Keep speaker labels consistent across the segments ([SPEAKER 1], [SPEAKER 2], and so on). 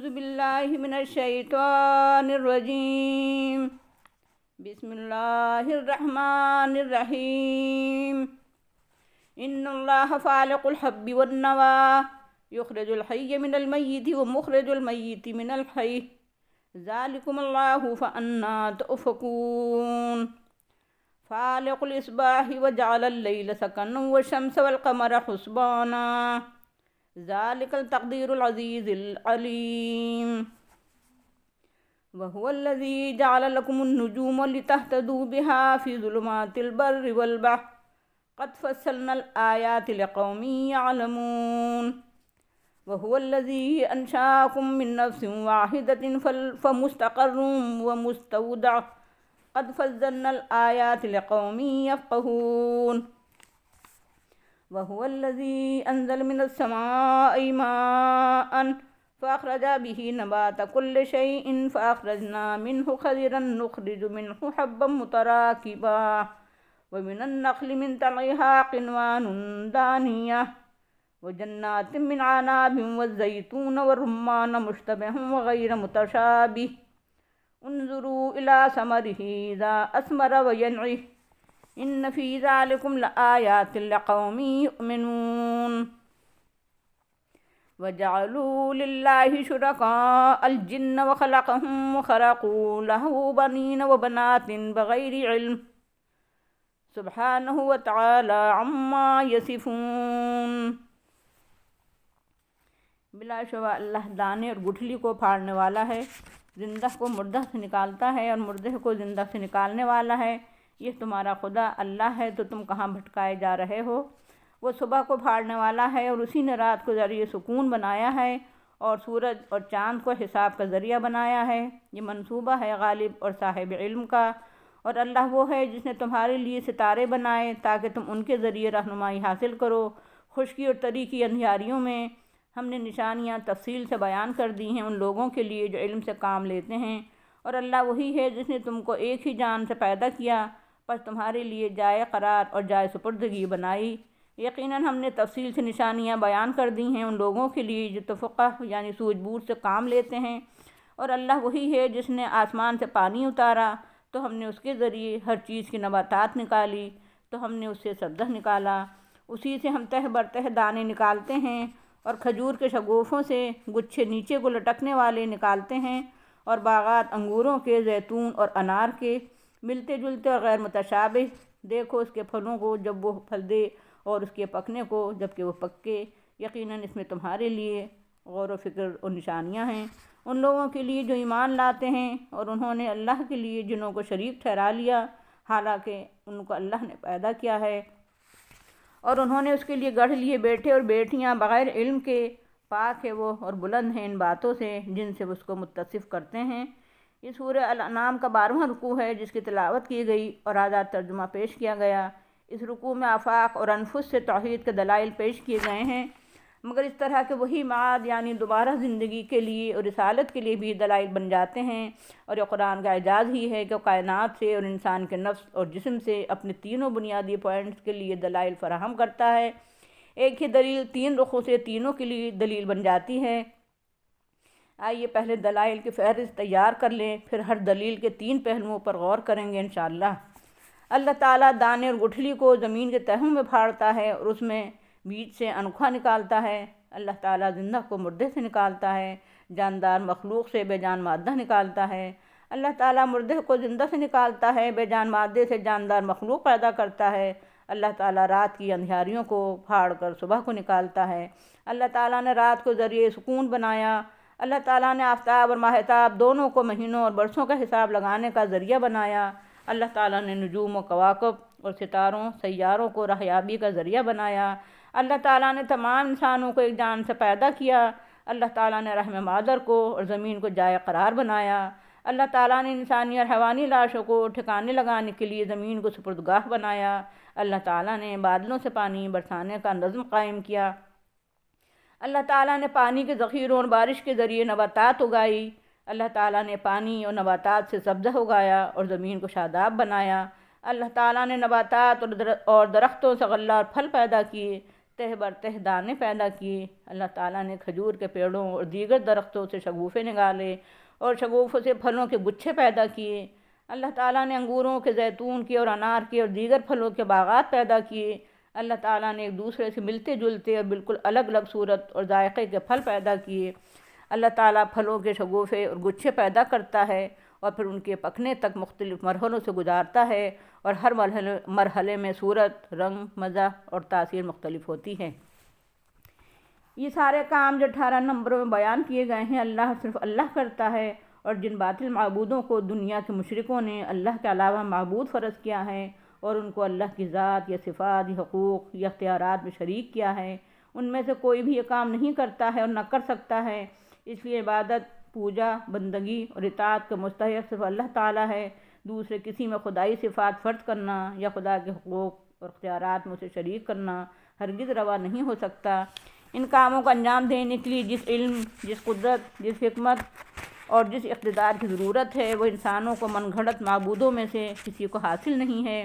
[SPEAKER 1] اعوذ باللہ من الشیطان الرجیم بسم اللہ الرحمن الرحیم ان اللہ فالق الحب والنوى یخرج الحی من المیت ومخرج المیت من الحی ذالکم اللہ فأنا تؤفکون فالق الاصباح وجعل اللیل سکنا والشمس والقمر حسبانا ذالک التقدیر العزیز العلیم وهو الذی جعل لکم النجوم لتہتدوا بها فی ظلمات البر والبحر قد فصلنا الآیات لقوم یعلمون وهو الذی انشاکم من نفس واحدة فمستقر ومستودع قد فصلنا الآیات لقوم یفقهون وهو الذي أنزل من السماء ماء فأخرج به نبات كل شيء فأخرجنا منه خضرا نخرج منه حبا متراكبا ومن النخل من طلعها قنوان دانية وجنات من عناب والزيتون والرمان مشتبه وغير متشابه انظروا إلى ثمره إذا أثمر وينعه ان فی ذالکم لآیات لقوم یؤمنون وجعلوا للہ شرکاء الجن وخلقهم وخرقوا له بنین وبنات بغیر علم سبحانہ وتعالی عما یصفون۔ بلا شبہ اللہ دانے اور گٹھلی کو پھاڑنے والا ہے، زندہ کو مردہ سے نکالتا ہے اور مردہ کو زندہ سے نکالنے والا ہے۔ یہ تمہارا خدا اللہ ہے تو تم کہاں بھٹکائے جا رہے ہو؟ وہ صبح کو پھاڑنے والا ہے اور اسی نے رات کو ذریعہ سکون بنایا ہے اور سورج اور چاند کو حساب کا ذریعہ بنایا ہے۔ یہ منصوبہ ہے غالب اور صاحب علم کا، اور اللہ وہ ہے جس نے تمہارے لیے ستارے بنائے تاکہ تم ان کے ذریعے رہنمائی حاصل کرو۔ خشکی اور تری کی اندھیاریوں میں ہم نے نشانیاں تفصیل سے بیان کر دی ہیں ان لوگوں کے لیے جو علم سے کام لیتے ہیں، اور اللہ وہی ہے جس نے تم کو ایک ہی جان سے پیدا کیا، پس تمہارے لیے جائے قرار اور جائے سپردگی بنائی۔ یقیناً ہم نے تفصیل سے نشانیاں بیان کر دی ہیں ان لوگوں کے لیے جو تفقہ یعنی سوجھ بوجھ سے کام لیتے ہیں، اور اللہ وہی ہے جس نے آسمان سے پانی اتارا تو ہم نے اس کے ذریعے ہر چیز کی نباتات نکالی، تو ہم نے اس سے سبزہ نکالا، اسی سے ہم تہ برتہ دانے نکالتے ہیں، اور کھجور کے شگوفوں سے گچھے نیچے کو لٹکنے والے نکالتے ہیں، اور باغات انگوروں کے، زیتون اور انار کے، ملتے جلتے اور غیر متشابہ۔ دیکھو اس کے پھلوں کو جب وہ پھل دے اور اس کے پکنے کو جب کہ وہ پکے، یقیناً اس میں تمہارے لیے غور و فکر اور نشانیاں ہیں ان لوگوں کے لیے جو ایمان لاتے ہیں، اور انہوں نے اللہ کے لیے جنوں کو شریک ٹھہرا لیا حالانکہ ان کو اللہ نے پیدا کیا ہے، اور انہوں نے اس کے لیے گڑھ لیے بیٹے اور بیٹیاں بغیر علم کے۔ پاک ہے وہ اور بلند ہیں ان باتوں سے جن سے اس کو متصف کرتے ہیں۔ یہ سورہ الانعام کا 12واں رکوع ہے جس کی تلاوت کی گئی اور آزاد ترجمہ پیش کیا گیا۔ اس رکوع میں آفاق اور انفس سے توحید کے دلائل پیش کیے گئے ہیں، مگر اس طرح کے وہی معاد یعنی دوبارہ زندگی کے لیے اور رسالت کے لیے بھی دلائل بن جاتے ہیں، اور یہ قرآن کا اعجاز ہی ہے کہ وہ کائنات سے اور انسان کے نفس اور جسم سے اپنے تینوں بنیادی پوائنٹس کے لیے دلائل فراہم کرتا ہے۔ ایک ہی دلیل تین رخوں سے تینوں کے لیے دلیل بن جاتی ہے۔ آئیے پہلے دلائل کی فہرست تیار کر لیں، پھر ہر دلیل کے 3 پہلوؤں پر غور کریں گے انشاءاللہ۔ اللہ تعالیٰ دانے اور گٹھلی کو زمین کے تہوں میں پھاڑتا ہے اور اس میں بیج سے انوکھا نکالتا ہے۔ اللہ تعالیٰ زندہ کو مردے سے نکالتا ہے، جاندار مخلوق سے بے جان مادہ نکالتا ہے۔ اللہ تعالیٰ مردے کو زندہ سے نکالتا ہے، بے جان مادے سے جاندار مخلوق پیدا کرتا ہے۔ اللہ تعالیٰ رات کی اندھیاریوں کو پھاڑ کر صبح کو نکالتا ہے۔ اللہ تعالیٰ نے رات کو ذریعہ سکون بنایا۔ اللہ تعالیٰ نے آفتاب اور ماہتاب دونوں کو مہینوں اور برسوں کا حساب لگانے کا ذریعہ بنایا۔ اللہ تعالیٰ نے نجوم و کواکب اور ستاروں سیاروں کو راہیابی کا ذریعہ بنایا۔ اللہ تعالیٰ نے تمام انسانوں کو ایک جان سے پیدا کیا۔ اللہ تعالیٰ نے رحم مادر کو اور زمین کو جائے قرار بنایا۔ اللہ تعالیٰ نے انسانی اور حیوانی لاشوں کو ٹھکانے لگانے کے لیے زمین کو سپردگاہ بنایا۔ اللہ تعالیٰ نے بادلوں سے پانی برسانے کا نظم قائم کیا۔ اللہ تعالیٰ نے پانی کے ذخیروں اور بارش کے ذریعے نباتات اگائی۔ اللہ تعالیٰ نے پانی اور نباتات سے سبزہ اگایا اور زمین کو شاداب بنایا۔ اللہ تعالیٰ نے نباتات اور درختوں سے غلہ اور پھل پیدا کیے۔ تہ بر تہ دانے پیدا کیے۔ اللہ تعالیٰ نے کھجور کے پیڑوں اور دیگر درختوں سے شگوفے نکالے اور شگوفوں سے پھلوں کے گچھے پیدا کیے۔ اللہ تعالیٰ نے انگوروں کے، زیتون کے اور انار کے اور دیگر پھلوں کے باغات پیدا کیے۔ اللہ تعالیٰ نے ایک دوسرے سے ملتے جلتے اور بالکل الگ الگ صورت اور ذائقے کے پھل پیدا کیے۔ اللہ تعالیٰ پھلوں کے شگوفے اور گچھے پیدا کرتا ہے اور پھر ان کے پکنے تک مختلف مرحلوں سے گزارتا ہے، اور ہر مرحلے میں صورت، رنگ، مزہ اور تاثیر مختلف ہوتی ہے۔ یہ سارے کام جو 18 نمبروں میں بیان کیے گئے ہیں، صرف اللہ کرتا ہے، اور جن باطل معبودوں کو دنیا کے مشرکوں نے اللہ کے علاوہ معبود فرض کیا ہے اور ان کو اللہ کی ذات یا صفات یا حقوق یا اختیارات میں شریک کیا ہے، ان میں سے کوئی بھی یہ کام نہیں کرتا ہے اور نہ کر سکتا ہے۔ اس لیے عبادت، پوجا، بندگی اور اطاعت کا مستحق صرف اللہ تعالیٰ ہے۔ دوسرے کسی میں خدائی صفات فرض کرنا یا خدا کے حقوق اور اختیارات میں اسے شریک کرنا ہرگز روا نہیں ہو سکتا۔ ان کاموں کو انجام دینے کے لیے جس علم، جس قدرت، جس حکمت اور جس اقتدار کی ضرورت ہے، وہ انسانوں کو من گھڑت معبودوں میں سے کسی کو حاصل نہیں ہے،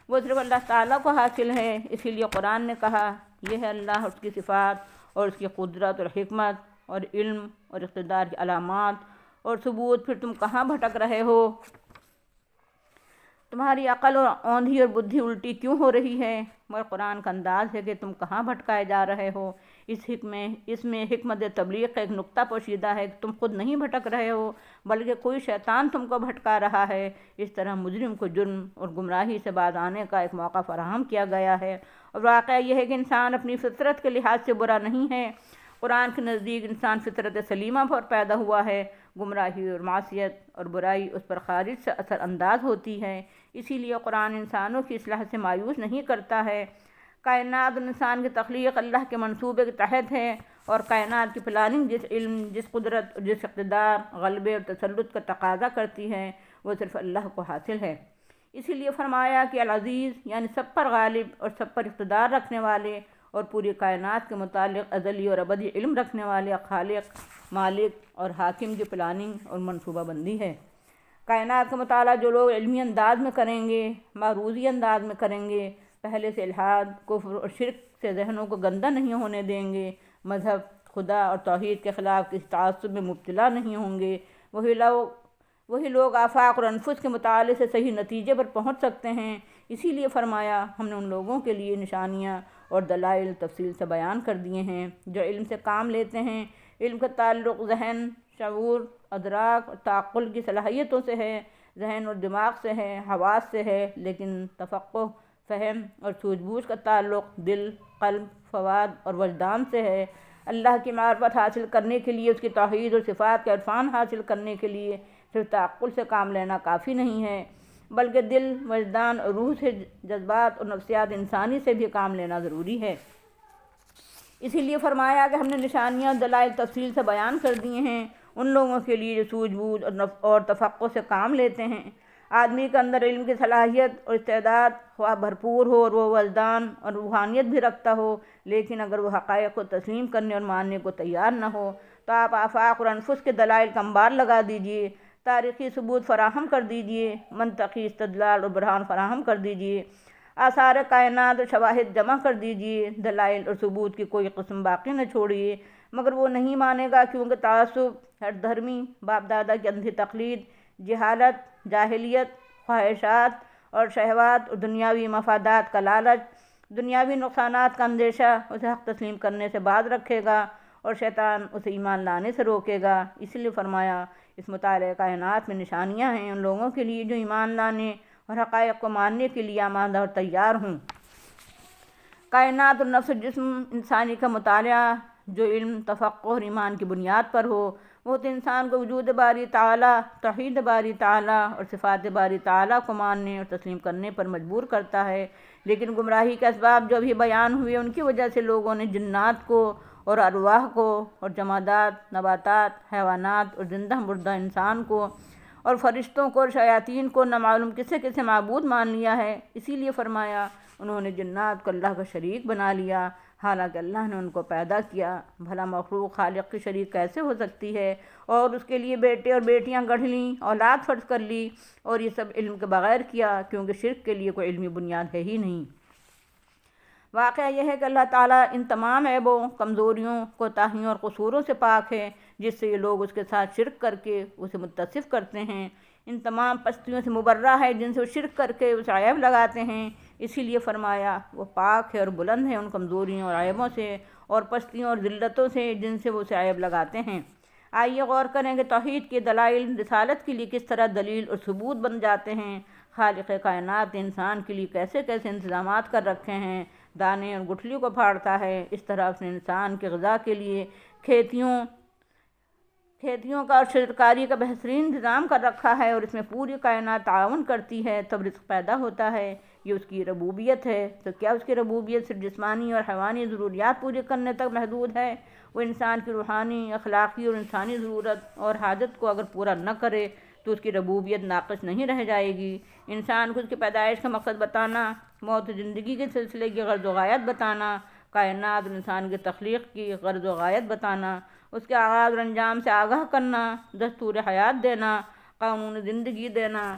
[SPEAKER 1] وہ صرف اللہ تعالیٰ کو حاصل ہے۔ اسی لیے قرآن نے کہا، یہ ہے اللہ اور اس کی صفات اور اس کی قدرت اور حکمت اور علم اور اقتدار کی علامات اور ثبوت، پھر تم کہاں بھٹک رہے ہو؟ تمہاری عقل اور اوندھی اور بدھی الٹی کیوں ہو رہی ہے؟ مگر قرآن کا انداز ہے کہ تم کہاں بھٹکائے جا رہے ہو۔ اس میں حکمت تبلیغ کا ایک نقطہ پوشیدہ ہے کہ تم خود نہیں بھٹک رہے ہو، بلکہ کوئی شیطان تم کو بھٹکا رہا ہے۔ اس طرح مجرم کو جرم اور گمراہی سے باز آنے کا ایک موقع فراہم کیا گیا ہے، اور واقعہ یہ ہے کہ انسان اپنی فطرت کے لحاظ سے برا نہیں ہے۔ قرآن کے نزدیک انسان فطرت سلیمہ پر پیدا ہوا ہے۔ گمراہی اور معصیت اور برائی اس پر خارج سے اثر انداز ہوتی ہے، اسی لیے قرآن انسانوں کی اصلاح سے مایوس نہیں کرتا ہے۔ کائنات اور انسان کی تخلیق اللہ کے منصوبے کے تحت ہے، اور کائنات کی پلاننگ جس علم، جس قدرت اور جس اقتدار، غلبے اور تسلط کا تقاضا کرتی ہے، وہ صرف اللہ کو حاصل ہے۔ اسی لیے فرمایا کہ العزیز یعنی سب پر غالب اور سب پر اقتدار رکھنے والے اور پوری کائنات کے متعلق ازلی اور ابدی علم رکھنے والے خالق، مالک اور حاکم کی پلاننگ اور منصوبہ بندی ہے۔ کائنات کا مطالعہ جو لوگ علمی انداز میں کریں گے، معروضی انداز میں کریں گے، پہلے سے الحاد، کفر اور شرک سے ذہنوں کو گندہ نہیں ہونے دیں گے، مذہب، خدا اور توحید کے خلاف کسی تعصب میں مبتلا نہیں ہوں گے، وہی لوگ آفاق اور انفس کے مطالعے سے صحیح نتیجے پر پہنچ سکتے ہیں۔ اسی لیے فرمایا، ہم نے ان لوگوں کے لیے نشانیاں اور دلائل تفصیل سے بیان کر دیے ہیں جو علم سے کام لیتے ہیں۔ علم کا تعلق ذہن، شعور، ادراک اور تعقل کی صلاحیتوں سے ہے، ذہن اور دماغ سے ہے، حواس سے ہے، لیکن تفقہ، فہم اور سوجھ بوجھ کا تعلق دل، قلب، فؤاد اور وجدان سے ہے۔ اللہ کی معرفت حاصل کرنے کے لیے، اس کی توحید اور صفات کا عرفان حاصل کرنے کے لیے صرف تعقل سے کام لینا کافی نہیں ہے، بلکہ دل، وجدان اور روح سے، جذبات اور نفسیات انسانی سے بھی کام لینا ضروری ہے۔ اسی لیے فرمایا کہ ہم نے نشانیاں اور دلائل تفصیل سے بیان کر دیے ہیں ان لوگوں کے لیے جو سوجھ بوجھ اور تفقہ سے کام لیتے ہیں۔ آدمی کے اندر علم کی صلاحیت اور استعداد خواہ بھرپور ہو اور وہ وجدان اور روحانیت بھی رکھتا ہو، لیکن اگر وہ حقائق کو تسلیم کرنے اور ماننے کو تیار نہ ہو تو آپ آفاق اور انفس کے دلائل کا انبار لگا دیجئے، تاریخی ثبوت فراہم کر دیجئے، منطقی استدلال اور برہان فراہم کر دیجئے، آثار کائنات اور شواہد جمع کر دیجئے، دلائل اور ثبوت کی کوئی قسم باقی نہ چھوڑیے، مگر وہ نہیں مانے گا، کیونکہ تعصب، ہر دھرمی، باپ دادا کی اندھی تقلید، جہالت، جاہلیت، خواہشات اور شہوات اور دنیاوی مفادات کا لالچ، دنیاوی نقصانات کا اندیشہ اسے حق تسلیم کرنے سے باز رکھے گا، اور شیطان اسے ایمان لانے سے روکے گا۔ اس لیے فرمایا، اس مطالعہ کائنات میں نشانیاں ہیں ان لوگوں کے لیے جو ایمان لانے اور حقائق کو ماننے کے لیے آمادہ اور تیار ہوں۔ کائنات اور نفس جسم انسانی کا مطالعہ جو علم، تفقہ اور ایمان کی بنیاد پر ہو، وہ تو انسان کو وجود باری تعالیٰ، توحید باری تعالیٰ اور صفات باری تعالیٰ کو ماننے اور تسلیم کرنے پر مجبور کرتا ہے، لیکن گمراہی کے اسباب جو بھی بیان ہوئے ان کی وجہ سے لوگوں نے جنات کو اور ارواح کو اور جمادات، نباتات، حیوانات اور زندہ مردہ انسان کو اور فرشتوں کو اور شیاطین کو نہ معلوم کسے کسے معبود مان لیا ہے۔ اسی لیے فرمایا، انہوں نے جنات کو اللہ کا شریک بنا لیا، حالانکہ اللہ نے ان کو پیدا کیا۔ بھلا مخلوق خالق کی شریک کیسے ہو سکتی ہے؟ اور اس کے لیے بیٹے اور بیٹیاں گڑھ لیں، اولاد فرض کر لی، اور یہ سب علم کے بغیر کیا، کیونکہ شرک کے لیے کوئی علمی بنیاد ہے ہی نہیں۔ واقعہ یہ ہے کہ اللہ تعالیٰ ان تمام عیبوں، کمزوریوں، کوتاہیوں اور قصوروں سے پاک ہے جس سے یہ لوگ اس کے ساتھ شرک کر کے اسے متصف کرتے ہیں۔ ان تمام پستیوں سے مبرہ ہے جن سے وہ شرک کر کے اسے عیب لگاتے ہیں، اسی لیے فرمایا وہ پاک ہے اور بلند ہے ان کمزوریوں اور عیبوں سے اور پستیوں اور ذلتوں سے جن سے وہ اسے عیب لگاتے ہیں۔ آئیے غور کریں کہ توحید کے دلائل رسالت کے لیے کس طرح دلیل اور ثبوت بن جاتے ہیں۔ خالق کائنات انسان کے لیے کیسے کیسے انتظامات کر رکھے ہیں۔ دانے اور گٹھلی کو پھاڑتا ہے، اس طرح اس نے انسان کے غذا کے لیے کھیتیوں کا اور شجرکاری کا بہترین انتظام کر رکھا ہے اور اس میں پوری کائنات تعاون کرتی ہے تب رزق پیدا ہوتا ہے۔ یہ اس کی ربوبیت ہے۔ تو کیا اس کی ربوبیت صرف جسمانی اور حیوانی ضروریات پوری کرنے تک محدود ہے؟ وہ انسان کی روحانی، اخلاقی اور انسانی ضرورت اور حاجت کو اگر پورا نہ کرے تو اس کی ربوبیت ناقص نہیں رہ جائے گی۔ انسان کو اس کی پیدائش کا مقصد بتانا، موت و زندگی کے سلسلے کی غرض و غایت بتانا، کائنات اور انسان کی تخلیق کی غرض و غایت بتانا، اس کے آغاز اور انجام سے آگاہ کرنا، دستور حیات دینا، قانون زندگی دینا،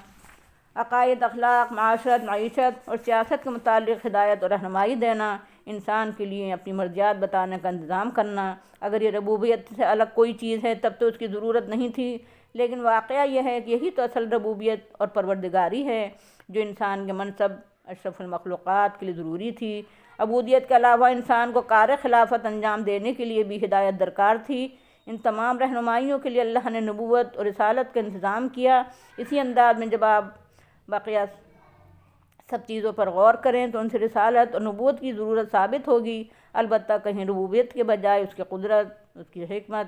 [SPEAKER 1] عقائد، اخلاق، معاشرت، معیشت اور سیاست کے متعلق ہدایت اور رہنمائی دینا، انسان کے لیے اپنی مرضیات بتانے کا انتظام کرنا۔ اگر یہ ربوبیت سے الگ کوئی چیز ہے تب تو اس کی ضرورت نہیں تھی، لیکن واقعہ یہ ہے کہ یہی تو اصل ربوبیت اور پروردگاری ہے جو انسان کے منصب اشرف المخلوقات کے لیے ضروری تھی۔ عبودیت کے علاوہ انسان کو کار خلافت انجام دینے کے لیے بھی ہدایت درکار تھی۔ ان تمام رہنمائیوں کے لیے اللہ نے نبوت اور رسالت کا انتظام کیا۔ اسی انداز میں جب آپ بقیہ سب چیزوں پر غور کریں تو ان سے رسالت اور نبوت کی ضرورت ثابت ہوگی، البتہ کہیں ربوبیت کے بجائے اس کی قدرت، اس کی حکمت،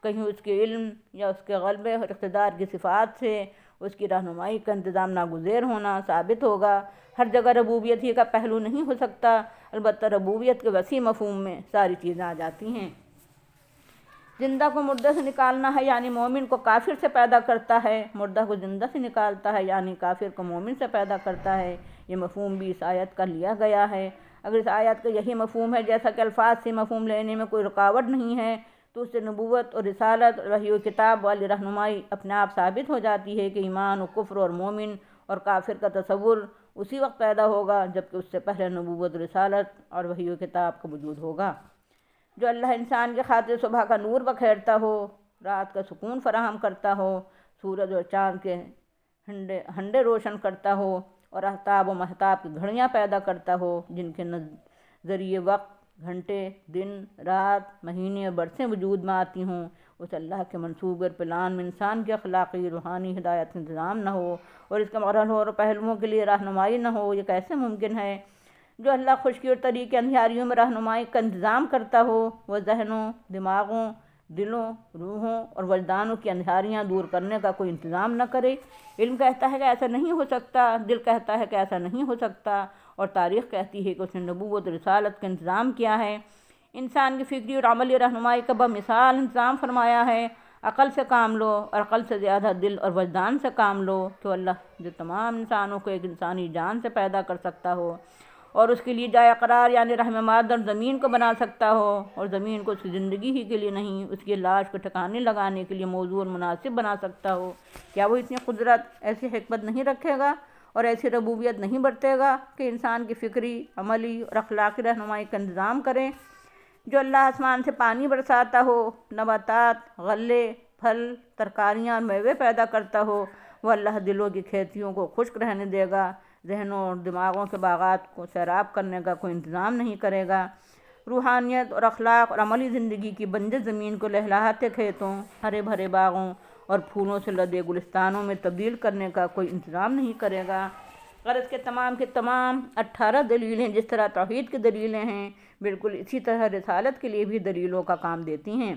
[SPEAKER 1] کہیں اس کے علم یا اس کے غلبے اور اقتدار کی صفات سے اس کی رہنمائی کا انتظام ناگزیر ہونا ثابت ہوگا۔ ہر جگہ ربوبیت ہی کا پہلو نہیں ہو سکتا، البتہ ربوبیت کے وسیع مفہوم میں ساری چیزیں آ جاتی ہیں۔ زندہ کو مردے سے نکالنا ہے یعنی مومن کو کافر سے پیدا کرتا ہے، مردہ کو زندہ سے نکالتا ہے یعنی کافر کو مومن سے پیدا کرتا ہے۔ یہ مفہوم بھی اس آیت کا لیا گیا ہے۔ اگر اس آیت کا یہی مفہوم ہے جیسا کہ الفاظ سے مفہوم لینے میں کوئی رکاوٹ نہیں ہے تو اس سے نبوت اور رسالت اور وحی و کتاب والی رہنمائی اپنے آپ ثابت ہو جاتی ہے کہ ایمان و کفر اور مومن اور کافر کا تصور اسی وقت پیدا ہوگا جبکہ اس سے پہلے نبوت، رسالت اور وحی و کتاب کا وجود ہوگا۔ جو اللہ انسان کے خاطر صبح کا نور بکھیرتا ہو، رات کا سکون فراہم کرتا ہو، سورج اور چاند کے ہنڈے روشن کرتا ہو اور آفتاب و مہتاب کی گھڑیاں پیدا کرتا ہو جن کے ذریعے وقت، گھنٹے، دن، رات، مہینے اور برسیں وجود میں آتی ہوں، اس اللہ کے منصوبے اور پلان میں انسان کی اخلاقی روحانی ہدایت کا انتظام نہ ہو اور اس کے مرحلوں اور پہلوؤں کے لیے رہنمائی نہ ہو، یہ کیسے ممکن ہے؟ جو اللہ خشکی اور تری کے اندھیاریوں میں رہنمائی کا انتظام کرتا ہو، وہ ذہنوں، دماغوں، دلوں، روحوں اور وجدانوں کی اندھیاریاں دور کرنے کا کوئی انتظام نہ کرے۔ علم کہتا ہے کہ ایسا نہیں ہو سکتا، دل کہتا ہے کہ ایسا نہیں ہو سکتا اور تاریخ کہتی ہے کہ اس نے نبوت و رسالت کا انتظام کیا ہے۔ انسان کی فکری اور عملی رہنمائی کا بمثال انتظام فرمایا ہے۔ عقل سے کام لو اور عقل سے زیادہ دل اور وجدان سے کام لو۔ تو اللہ جو تمام انسانوں کو ایک انسانی جان سے پیدا کر سکتا ہو اور اس کے لیے جائے قرار یعنی رحم مادر زمین کو بنا سکتا ہو اور زمین کو اس کی زندگی ہی کے لیے نہیں اس کی لاش کو ٹھکانے لگانے کے لیے موزوں اور مناسب بنا سکتا ہو، کیا وہ اتنی قدرت، ایسی حکمت نہیں رکھے گا اور ایسی ربوبیت نہیں برتے گا کہ انسان کی فکری، عملی اور اخلاقی رہنمائی کا انتظام کرے؟ جو اللہ آسمان سے پانی برساتا ہو، نباتات، غلے، پھل، ترکاریاں اور میوے پیدا کرتا ہو، وہ اللہ دلوں کی کھیتیوں کو خشک رہنے دے گا، ذہنوں اور دماغوں کے باغات کو سیراب کرنے کا کوئی انتظام نہیں کرے گا، روحانیت اور اخلاق اور عملی زندگی کی بنجر زمین کو لہلاتے کھیتوں، ہرے بھرے باغوں اور پھولوں سے لدے گلستانوں میں تبدیل کرنے کا کوئی انتظام نہیں کرے گا۔ غرض کے تمام 18 دلیلیں جس طرح توحید کی دلیلیں ہیں، بالکل اسی طرح رسالت کے لیے بھی دلیلوں کا کام دیتی ہیں۔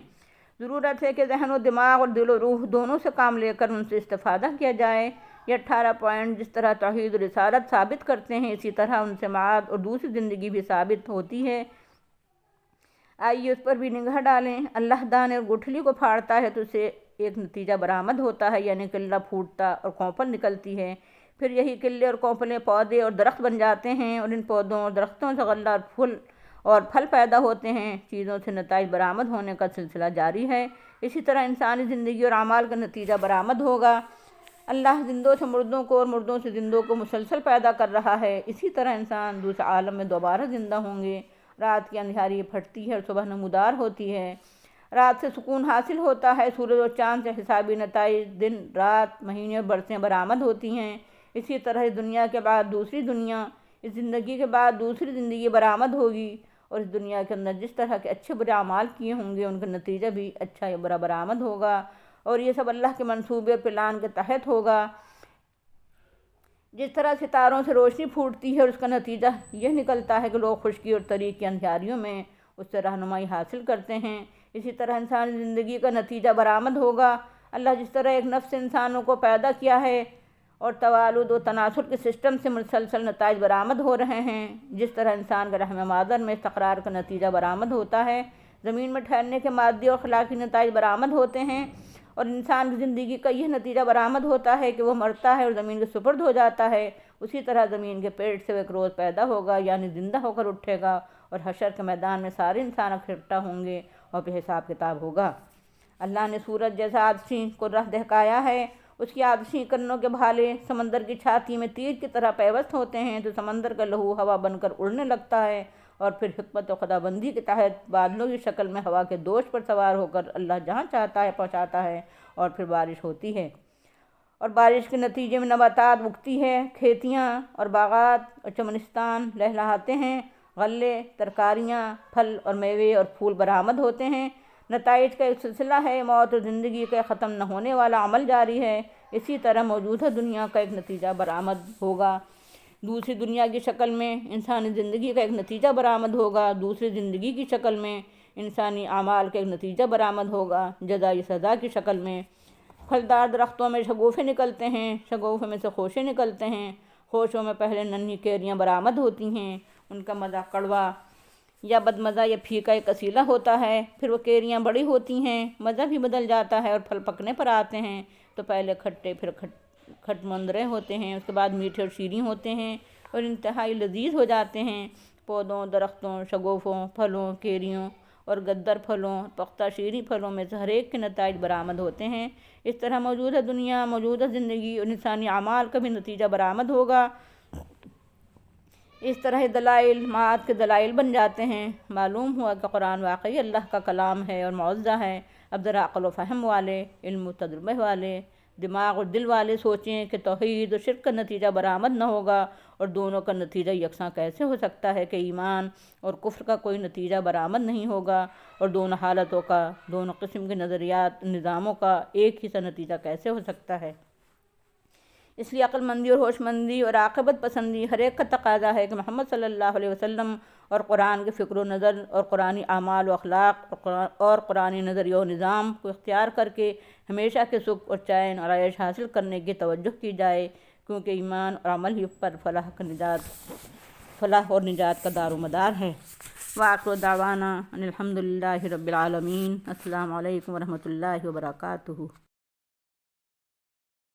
[SPEAKER 1] ضرورت ہے کہ ذہن و دماغ اور دل و روح دونوں سے کام لے کر ان سے استفادہ کیا جائے۔ یہ 18 پوائنٹ جس طرح توحید و رسالت ثابت کرتے ہیں اسی طرح ان سے معاد اور دوسری زندگی بھی ثابت ہوتی ہے۔ آئیے اس پر بھی نگاہ ڈالیں۔ اللہ دانے اور گٹھلی کو پھاڑتا ہے تو اسے ایک نتیجہ برآمد ہوتا ہے یعنی قلہ پھوٹتا اور کونپل نکلتی ہے، پھر یہی قلے اور کونپلیں پودے اور درخت بن جاتے ہیں اور ان پودوں اور درختوں سے غلہ اور پھل پیدا ہوتے ہیں، چیزوں سے نتائج برآمد ہونے کا سلسلہ جاری ہے۔ اسی طرح انسانی زندگی اور اعمال کا نتیجہ برآمد ہوگا۔ اللہ زندوں سے مردوں کو اور مردوں سے زندوں کو مسلسل پیدا کر رہا ہے۔ اسی طرح انسان دوسرے عالم میں دوبارہ زندہ ہوں گے۔ رات کی اندھیاری پھٹتی ہے اور صبح نمودار ہوتی ہے۔ رات سے سکون حاصل ہوتا ہے، سورج اور چاند سے حسابی نتائج دن رات مہینے اور برسیں برآمد ہوتی ہیں۔ اسی طرح اس دنیا کے بعد دوسری دنیا، اس زندگی کے بعد دوسری زندگی برآمد ہوگی، اور اس دنیا کے اندر جس طرح کے اچھے برے اعمال کیے ہوں گے ان کا نتیجہ بھی اچھا یا برا برآمد ہوگا، اور یہ سب اللہ کے منصوبے اور پلان کے تحت ہوگا۔ جس طرح ستاروں سے روشنی پھوٹتی ہے اور اس کا نتیجہ یہ نکلتا ہے کہ لوگ خشکی اور تریک کی اندھیاریوں میں اس سے رہنمائی حاصل کرتے ہیں، اسی طرح انسانی زندگی کا نتیجہ برآمد ہوگا۔ اللہ جس طرح ایک نفس انسانوں کو پیدا کیا ہے اور توالد و تناسل کے سسٹم سے مسلسل نتائج برآمد ہو رہے ہیں، جس طرح انسان کے رحم مادر میں استقرار کا نتیجہ برآمد ہوتا ہے، زمین میں ٹھہرنے کے مادی اور اخلاقی نتائج برآمد ہوتے ہیں، اور انسان کی زندگی کا یہ نتیجہ برآمد ہوتا ہے کہ وہ مرتا ہے اور زمین کے سپرد ہو جاتا ہے، اسی طرح زمین کے پیٹ سے وہ ایک روز پیدا ہوگا، یعنی زندہ ہو کر اٹھے گا، اور حشر کے میدان میں سارے انسان اکٹھا ہوں گے اور پھر حساب کتاب ہوگا۔ اللہ نے سورج جیسا آتشی کرہ دہکایا ہے، اس کی آتشی کرنوں کے بھالے سمندر کی چھاتی میں تیر کی طرح پیوست ہوتے ہیں، تو سمندر کا لہو ہوا بن کر اڑنے لگتا ہے، اور پھر حکمت و خداوندی کے تحت بادلوں کی شکل میں ہوا کے دوش پر سوار ہو کر اللہ جہاں چاہتا ہے پہنچاتا ہے، اور پھر بارش ہوتی ہے، اور بارش کے نتیجے میں نباتات اگتی ہے، کھیتیاں اور باغات اور چمنستان لہلہاتے ہیں، غلے، ترکاریاں، پھل اور میوے اور پھول برآمد ہوتے ہیں۔ نتائج کا ایک سلسلہ ہے، موت اور زندگی کا ختم نہ ہونے والا عمل جاری ہے۔ اسی طرح موجودہ دنیا کا ایک نتیجہ برآمد ہوگا، دوسری دنیا کی شکل میں انسانی زندگی کا ایک نتیجہ برآمد ہوگا، دوسری زندگی کی شکل میں انسانی اعمال کا ایک نتیجہ برآمد ہوگا، جزائی سزا کی شکل میں۔ پھلدار درختوں میں شگوفے نکلتے ہیں، شگوفے میں سے خوشے نکلتے ہیں، خوشوں میں پہلے ننھی کیریاں برآمد ہوتی ہیں، ان کا مزہ کڑوا یا بدمزہ یا پھیکا یا کسیلا ہوتا ہے، پھر وہ کیریاں بڑی ہوتی ہیں، مزہ بھی بدل جاتا ہے اور پھل پکنے پر آتے ہیں، تو پہلے کھٹے پھر کھٹ مندرے ہوتے ہیں، اس کے بعد میٹھے اور شیریں ہوتے ہیں اور انتہائی لذیذ ہو جاتے ہیں۔ پودوں، درختوں، شگوفوں، پھلوں، کیریوں اور گدر پھلوں، پختہ شیریں پھلوں میں سے ہر ایک کے نتائج برآمد ہوتے ہیں۔ اس طرح موجودہ دنیا، موجودہ زندگی اور انسانی اعمال کا بھی نتیجہ برآمد ہوگا۔ اس طرح دلائل معاد کے دلائل بن جاتے ہیں۔ معلوم ہوا کہ قرآن واقعی اللہ کا کلام ہے اور معجزہ ہے۔ اب ذرا عقل و فہم والے، علم و تجربے والے، دماغ اور دل والے سوچیں کہ توحید اور شرک کا نتیجہ برآمد نہ ہوگا، اور دونوں کا نتیجہ یکساں کیسے ہو سکتا ہے کہ ایمان اور کفر کا کوئی نتیجہ برآمد نہیں ہوگا، اور دونوں حالتوں کا، دونوں قسم کے نظریات نظاموں کا ایک ہی سا نتیجہ کیسے ہو سکتا ہے۔ اس لیے عقل مندی اور ہوش مندی اور عاقبت پسندی ہر ایک کا تقاضا ہے کہ محمد صلی اللہ علیہ وسلم اور قرآن کے فکر و نظر اور قرآنی اعمال و اخلاق اور قرآنی نظریہ و نظام کو اختیار کر کے ہمیشہ کے سکھ اور چین اور عیش حاصل کرنے کی توجہ کی جائے، کیونکہ ایمان اور عمل ہی پر فلاح اور نجات کا دار و مدار ہے۔ وآخر دعوانا ان الحمد للہ رب العالمین۔ السلام علیکم ورحمۃ اللہ وبرکاتہ۔